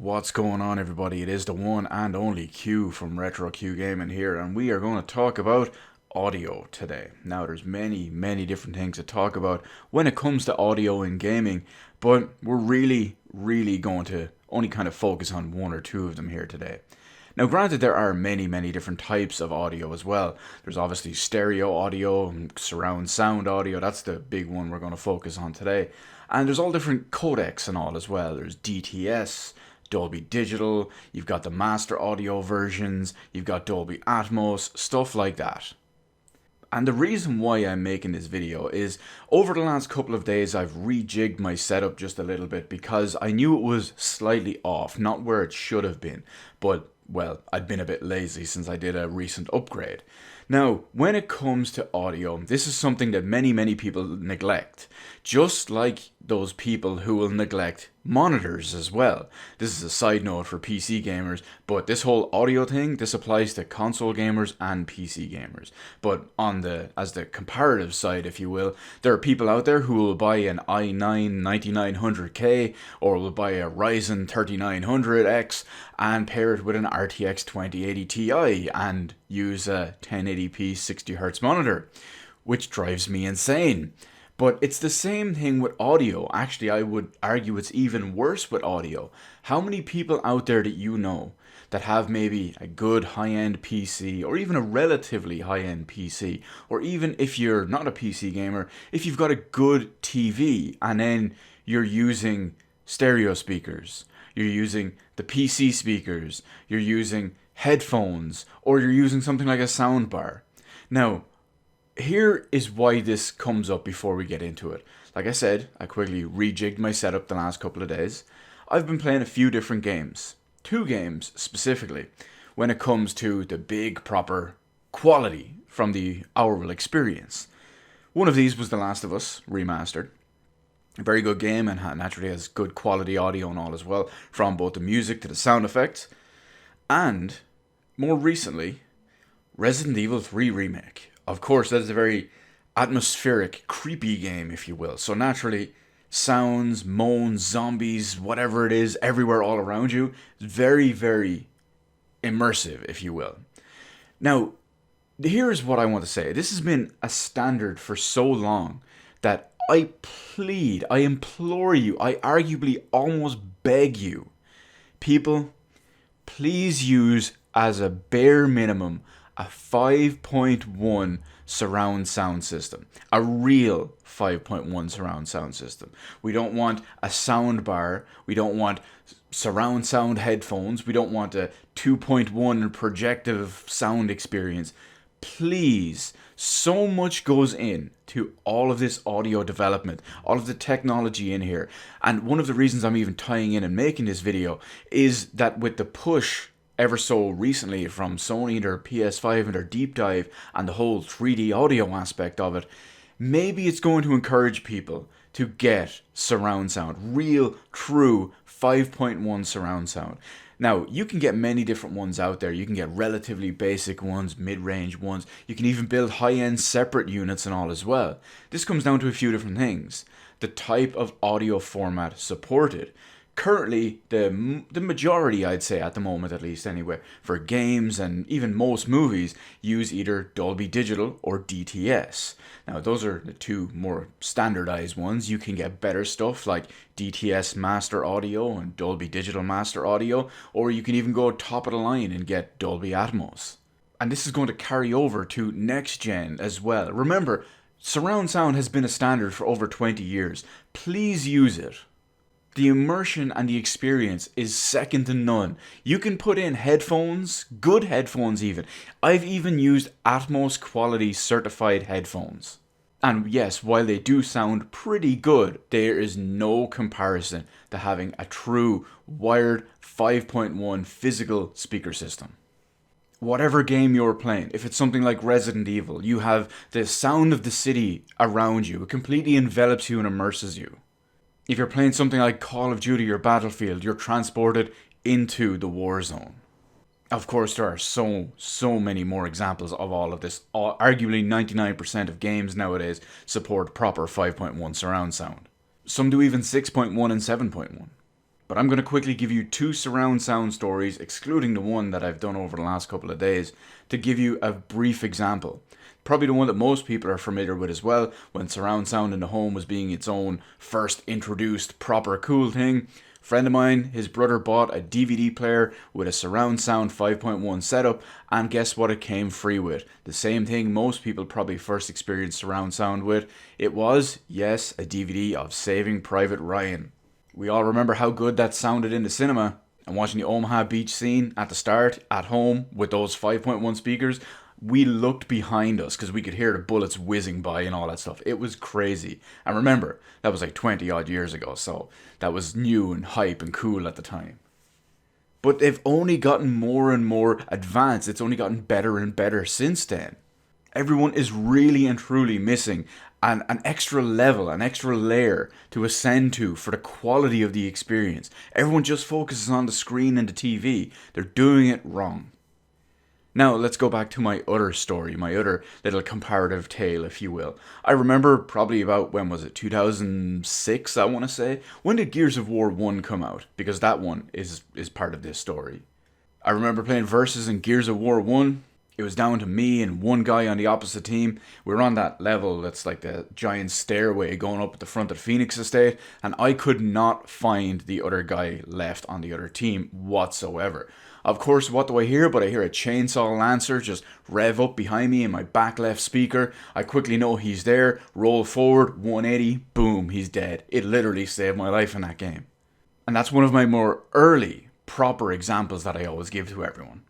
What's going on, everybody? It is the one and only Q from Retro Q Gaming here, and we are going to talk about audio today. Now, there's many different things to talk about when it comes to audio in gaming, but we're really going to only kind of focus on one or two of them here today. Now, granted, there are many different types of audio as well. There's obviously stereo audio and surround sound audio. That's the big one we're going to focus on today. And there's all different codecs and all as well. There's DTS, Dolby Digital, you've got the master audio versions, you've got Dolby Atmos, stuff like that. And the reason why I'm making this video is over the last couple of days I've rejigged my setup just a little bit because I knew it was slightly off, not where it should have been, but well, I'd been a bit lazy since I did a recent upgrade. Now, when it comes to audio, this is something that many people neglect, just like those people who will neglect monitors as well. This is a side note for PC gamers, but this whole audio thing, this applies to console gamers and PC gamers. But as the comparative side, if you will, there are people out there who will buy an i9 9900K or will buy a Ryzen 3900X and pair it with an RTX 2080 Ti and use a 1080p 60Hz monitor, which drives me insane. But it's the same thing with audio. Actually, I would argue it's even worse with audio. How many people out there that you know that have maybe a good high-end PC or even a relatively high-end PC, or even if you're not a PC gamer, if you've got a good TV and then you're using stereo speakers, you're using the PC speakers, you're using headphones, or you're using something like a soundbar. Now, here is why this comes up before we get into it. Like I said, I quickly rejigged my setup the last couple of days. I've been playing a few different games. 2 games specifically, when it comes to the big proper quality from the Aural experience. One of these was The Last of Us Remastered. A very good game and naturally has good quality audio and all as well, from both the music to the sound effects. And, more recently, Resident Evil 3 Remake. Of course, that is a very atmospheric, creepy game, if you will. So naturally, sounds, moans, zombies, whatever it is, everywhere all around you, very immersive, if you will. Now, here's what I want to say. This has been a standard for so long that I implore you, I arguably almost beg you, people, please use as a bare minimum a 5.1 surround sound system. A real 5.1 surround sound system. We don't want a sound bar. We don't want surround sound headphones. We don't want a 2.1 projective sound experience. Please, so much goes in to all of this audio development, all of the technology in here. And one of the reasons I'm even tying in and making this video is that with the push ever so recently from Sony, their PS5 and their deep dive and the whole 3D audio aspect of it, maybe it's going to encourage people to get surround sound, real, true 5.1 surround sound. Now, you can get many different ones out there. You can get relatively basic ones, mid-range ones. You can even build high-end separate units and all as well. This comes down to a few different things. The type of audio format supported. Currently, the majority, I'd say at the moment at least anyway, for games and even most movies use either Dolby Digital or DTS. Now, those are the two more standardized ones. You can get better stuff like DTS Master Audio and Dolby Digital Master Audio, or you can even go top of the line and get Dolby Atmos. And this is going to carry over to next gen as well. Remember, surround sound has been a standard for over 20 years. Please use it. The immersion and the experience is second to none. You can put in headphones, good headphones even. I've even used Atmos quality certified headphones. And yes, while they do sound pretty good, there is no comparison to having a true wired 5.1 physical speaker system. Whatever game you're playing, if it's something like Resident Evil, you have the sound of the city around you. It completely envelops you and immerses you. If you're playing something like Call of Duty or Battlefield, you're transported into the war zone. Of course, there are so many more examples of all of this. Arguably 99% of games nowadays support proper 5.1 surround sound. Some do even 6.1 and 7.1. But I'm going to quickly give you 2 surround sound stories, excluding the one that I've done over the last couple of days, to give you a brief example. Probably the one that most people are familiar with as well, when surround sound in the home was being its own first introduced proper cool thing. Friend of mine, his brother bought a DVD player with a surround sound 5.1 setup, and guess what it came free with? The same thing most people probably first experienced surround sound with. It was, yes, a DVD of Saving Private Ryan. We all remember how good that sounded in the cinema, and watching the Omaha Beach scene at the start, at home, with those 5.1 speakers, we looked behind us because we could hear the bullets whizzing by and all that stuff. It was crazy. And remember, that was like 20 odd years ago, so that was new and hype and cool at the time. But they've only gotten more and more advanced. It's only gotten better and better since then. Everyone is really and truly missing an extra level, an extra layer to ascend to for the quality of the experience. Everyone just focuses on the screen and the TV. They're doing it wrong. Now, let's go back to my other story, my other little comparative tale, if you will. I remember probably about, when was it, 2006, I want to say? When did Gears of War 1 come out? Because that one is part of this story. I remember playing Versus in Gears of War 1. It was down to me and one guy on the opposite team. We were on that level that's like the giant stairway going up at the front of the Phoenix Estate, and I could not find the other guy left on the other team whatsoever. Of course, what do I hear? But I hear a Chainsaw Lancer just rev up behind me in my back left speaker. I quickly know he's there, roll forward, 180, boom, he's dead. It literally saved my life in that game. And that's one of my more early, proper examples that I always give to everyone.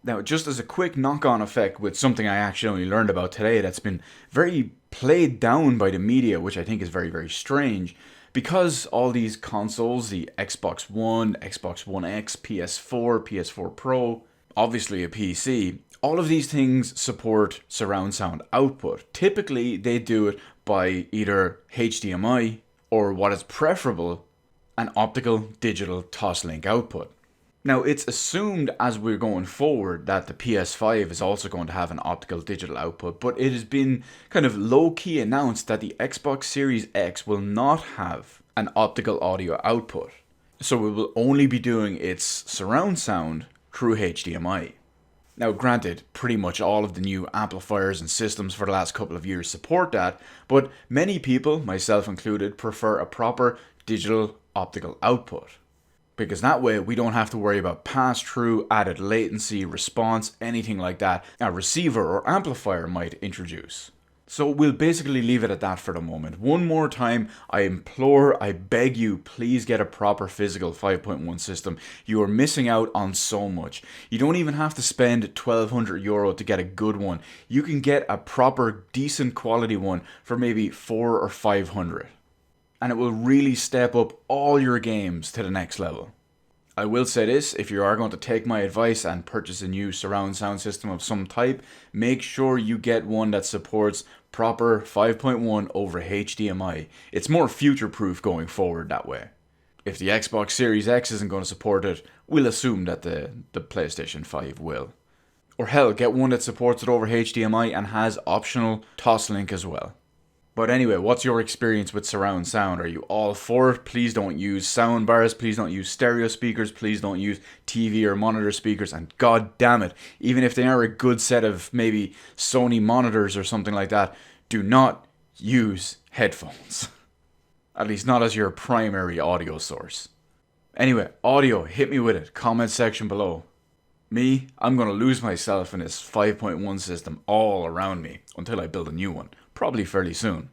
Now, just as a quick knock-on effect with something I actually only learned about today that's been very played down by the media, which I think is very, very strange, because all these consoles, the Xbox One, Xbox One X, PS4, PS4 Pro, obviously a PC, all of these things support surround sound output. Typically, they do it by either HDMI or, what is preferable, an optical digital Toslink output. Now, it's assumed as we're going forward that the PS5 is also going to have an optical digital output, but it has been kind of low-key announced that the Xbox Series X will not have an optical audio output. So it will only be doing its surround sound through HDMI. Now, granted, pretty much all of the new amplifiers and systems for the last couple of years support that, but many people, myself included, prefer a proper digital optical output. Because that way we don't have to worry about pass-through, added latency, response, anything like that a receiver or amplifier might introduce. So we'll basically leave it at that for the moment. One more time, I implore, I beg you, please get a proper physical 5.1 system. You are missing out on so much. You don't even have to spend €1,200 to get a good one. You can get a proper, decent quality one for maybe 400 or 500. And it will really step up all your games to the next level. I will say this, if you are going to take my advice and purchase a new surround sound system of some type, make sure you get one that supports proper 5.1 over HDMI. It's more future-proof going forward that way. If the Xbox Series X isn't going to support it, we'll assume that the PlayStation 5 will. Or hell, get one that supports it over HDMI and has optional Toslink as well. But anyway, what's your experience with surround sound? Are you all for it? Please don't use sound bars. Please don't use stereo speakers. Please don't use TV or monitor speakers. And god damn it, even if they are a good set of maybe Sony monitors or something like that, do not use headphones. At least not as your primary audio source. Anyway, audio, hit me with it. Comment section below. Me, I'm going to lose myself in this 5.1 system all around me until I build a new one. Probably fairly soon.